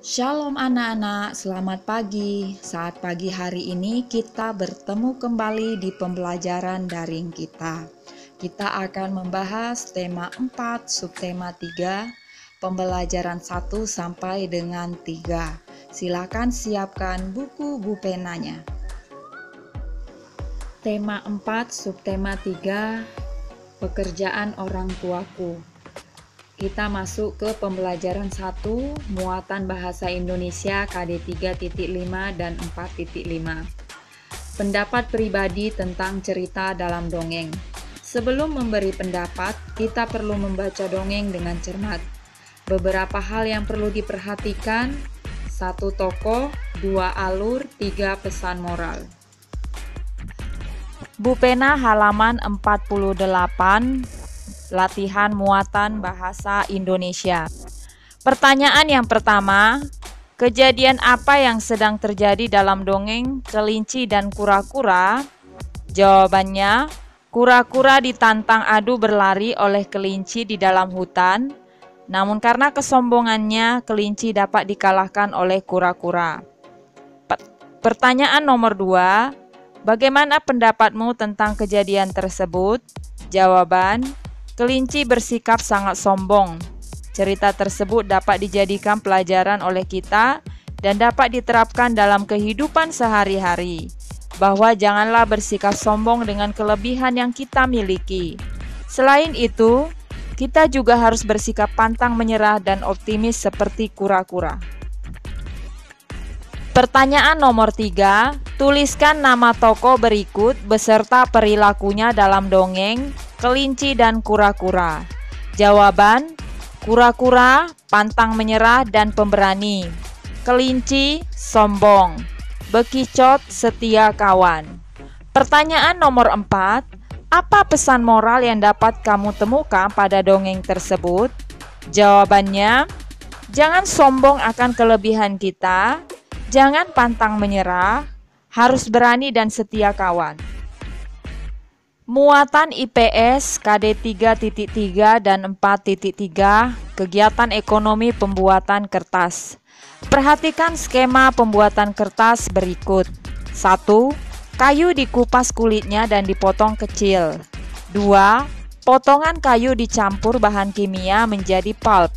Shalom anak-anak, selamat pagi. Saat pagi hari ini kita bertemu kembali di pembelajaran daring kita. Kita akan membahas tema 4, subtema 3, pembelajaran 1 sampai dengan 3. Silakan siapkan buku penanya. Tema 4, subtema 3, pekerjaan orang tuaku. Kita masuk ke pembelajaran 1, muatan bahasa Indonesia KD 3.5 dan 4.5. Pendapat pribadi tentang cerita dalam dongeng. Sebelum memberi pendapat, kita perlu membaca dongeng dengan cermat. Beberapa hal yang perlu diperhatikan: 1 tokoh, 2 alur, 3 pesan moral. Bu Pena halaman 48. Latihan muatan bahasa Indonesia. Pertanyaan yang pertama, kejadian apa yang sedang terjadi dalam dongeng Kelinci dan Kura-kura? Jawabannya, kura-kura ditantang adu berlari oleh kelinci di dalam hutan, namun karena kesombongannya, kelinci dapat dikalahkan oleh kura-kura. Pertanyaan nomor 2, bagaimana pendapatmu tentang kejadian tersebut? Jawaban, kelinci bersikap sangat sombong. Cerita tersebut dapat dijadikan pelajaran oleh kita dan dapat diterapkan dalam kehidupan sehari-hari, bahwa janganlah bersikap sombong dengan kelebihan yang kita miliki. Selain itu, kita juga harus bersikap pantang menyerah dan optimis seperti kura-kura. Pertanyaan nomor 3, tuliskan nama tokoh berikut beserta perilakunya dalam dongeng Kelinci dan Kura-kura. Jawaban, kura-kura pantang menyerah dan pemberani. Kelinci sombong. Bekicot setia kawan. Pertanyaan nomor 4, apa pesan moral yang dapat kamu temukan pada dongeng tersebut? Jawabannya, jangan sombong akan kelebihan kita, jangan pantang menyerah, harus berani dan setia kawan. Muatan IPS KD 3.3 dan 4.3, kegiatan ekonomi pembuatan kertas. Perhatikan skema pembuatan kertas berikut. 1. Kayu dikupas kulitnya dan dipotong kecil. 2. Potongan kayu dicampur bahan kimia menjadi pulp.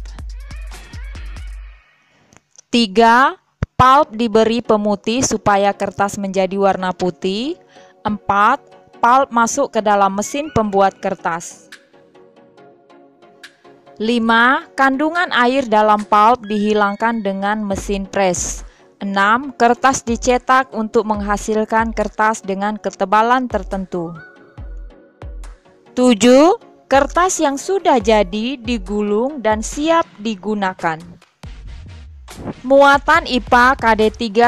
3. Pulp diberi pemutih supaya kertas menjadi warna putih. 4. Pulp masuk ke dalam mesin pembuat kertas. 5. Kandungan air dalam pulp dihilangkan dengan mesin press. 6. Kertas dicetak untuk menghasilkan kertas dengan ketebalan tertentu. 7. Kertas yang sudah jadi digulung dan siap digunakan. Muatan IPA KD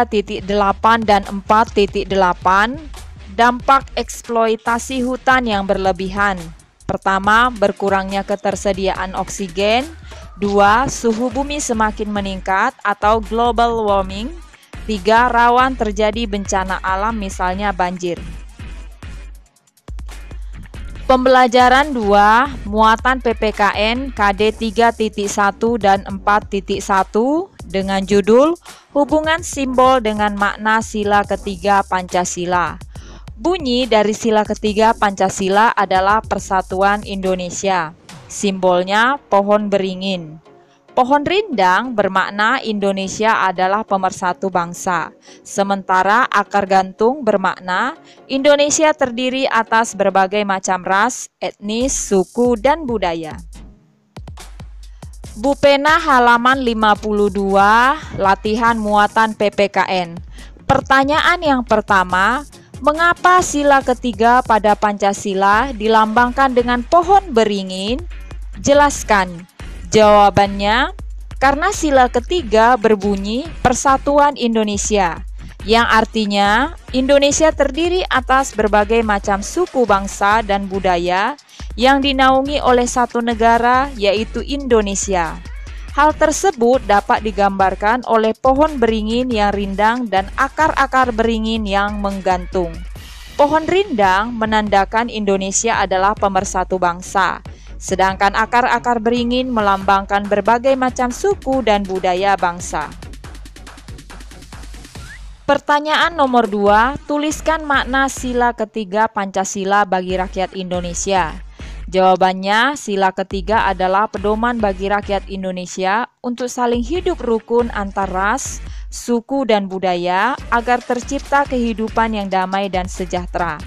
3.8 dan 4.8, dampak eksploitasi hutan yang berlebihan. Pertama, berkurangnya ketersediaan oksigen. 2. Suhu bumi semakin meningkat atau global warming. 3. Rawan terjadi bencana alam misalnya banjir. Pembelajaran 2, muatan PPKN KD 3.1 dan 4.1 dengan judul Hubungan Simbol dengan Makna Sila Ketiga Pancasila. Bunyi dari sila ketiga Pancasila adalah Persatuan Indonesia. Simbolnya pohon beringin. Pohon rindang bermakna Indonesia adalah pemersatu bangsa. Sementara akar gantung bermakna Indonesia terdiri atas berbagai macam ras, etnis, suku, dan budaya. Bu Pena halaman 52, latihan muatan PPKN. Pertanyaan yang pertama, mengapa sila ketiga pada Pancasila dilambangkan dengan pohon beringin? Jelaskan. Jawabannya, karena sila ketiga berbunyi Persatuan Indonesia, yang artinya Indonesia terdiri atas berbagai macam suku bangsa dan budaya yang dinaungi oleh satu negara, yaitu Indonesia. Hal tersebut dapat digambarkan oleh pohon beringin yang rindang dan akar-akar beringin yang menggantung. Pohon rindang menandakan Indonesia adalah pemersatu bangsa, sedangkan akar-akar beringin melambangkan berbagai macam suku dan budaya bangsa. Pertanyaan nomor 2, tuliskan makna sila ketiga Pancasila bagi rakyat Indonesia. Jawabannya, sila ketiga adalah pedoman bagi rakyat Indonesia untuk saling hidup rukun antar ras, suku, dan budaya agar tercipta kehidupan yang damai dan sejahtera.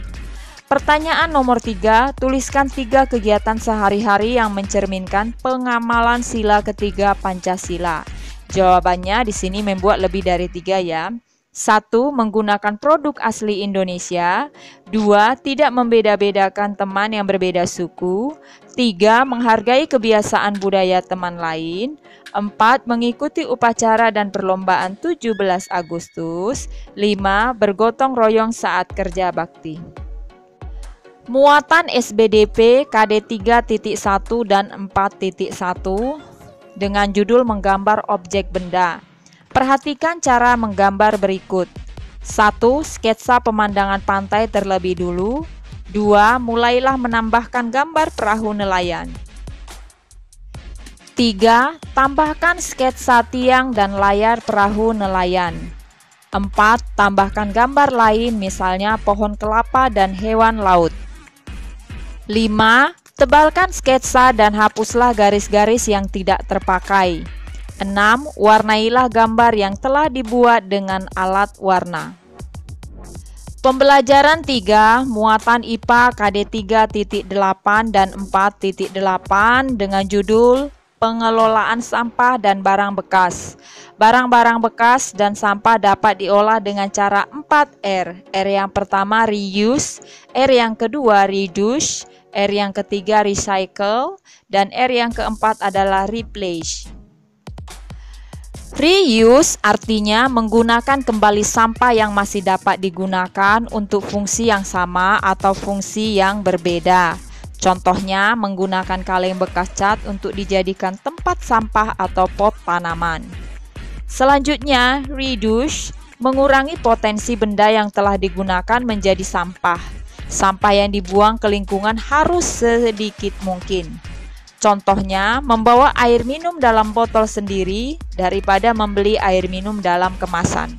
Pertanyaan nomor 3, tuliskan 3 kegiatan sehari-hari yang mencerminkan pengamalan sila ketiga Pancasila. Jawabannya di sini membuat lebih dari 3 ya. 1. Menggunakan produk asli Indonesia. 2. Tidak membeda-bedakan teman yang berbeda suku. 3. Menghargai kebiasaan budaya teman lain. 4. Mengikuti upacara dan perlombaan 17 Agustus. 5. Bergotong royong saat kerja bakti. Muatan SBDP KD 3.1 dan 4.1 dengan judul menggambar objek benda. Perhatikan cara menggambar berikut. 1. Sketsa pemandangan pantai terlebih dulu. 2. Mulailah menambahkan gambar perahu nelayan. 3. Tambahkan sketsa tiang dan layar perahu nelayan. 4. Tambahkan gambar lain misalnya pohon kelapa dan hewan laut. 5. Tebalkan sketsa dan hapuslah garis-garis yang tidak terpakai. 6. Warnailah gambar yang telah dibuat dengan alat warna. Pembelajaran 3, muatan IPA KD 3.8 dan 4.8 dengan judul pengelolaan sampah dan barang bekas. Barang-barang bekas dan sampah dapat diolah dengan cara 4R. R yang pertama reuse, R yang kedua reduce, R yang ketiga recycle, dan R yang keempat adalah replace. Reuse artinya menggunakan kembali sampah yang masih dapat digunakan untuk fungsi yang sama atau fungsi yang berbeda. Contohnya menggunakan kaleng bekas cat untuk dijadikan tempat sampah atau pot tanaman. Selanjutnya, reduce mengurangi potensi benda yang telah digunakan menjadi sampah. Sampah yang dibuang ke lingkungan harus sedikit mungkin. Contohnya, membawa air minum dalam botol sendiri daripada membeli air minum dalam kemasan.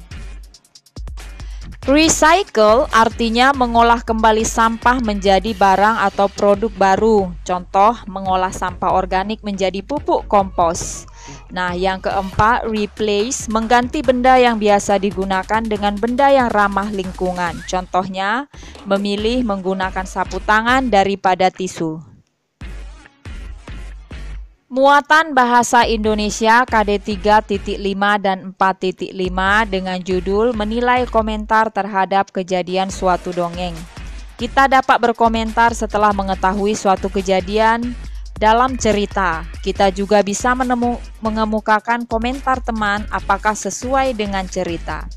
Recycle artinya mengolah kembali sampah menjadi barang atau produk baru. Contoh, mengolah sampah organik menjadi pupuk kompos. Nah, yang keempat, replace, mengganti benda yang biasa digunakan dengan benda yang ramah lingkungan. Contohnya, memilih menggunakan sapu tangan daripada tisu. Muatan Bahasa Indonesia KD 3.5 dan 4.5 dengan judul menilai komentar terhadap kejadian suatu dongeng. Kita dapat berkomentar setelah mengetahui suatu kejadian dalam cerita. Kita juga bisa mengemukakan komentar teman apakah sesuai dengan cerita.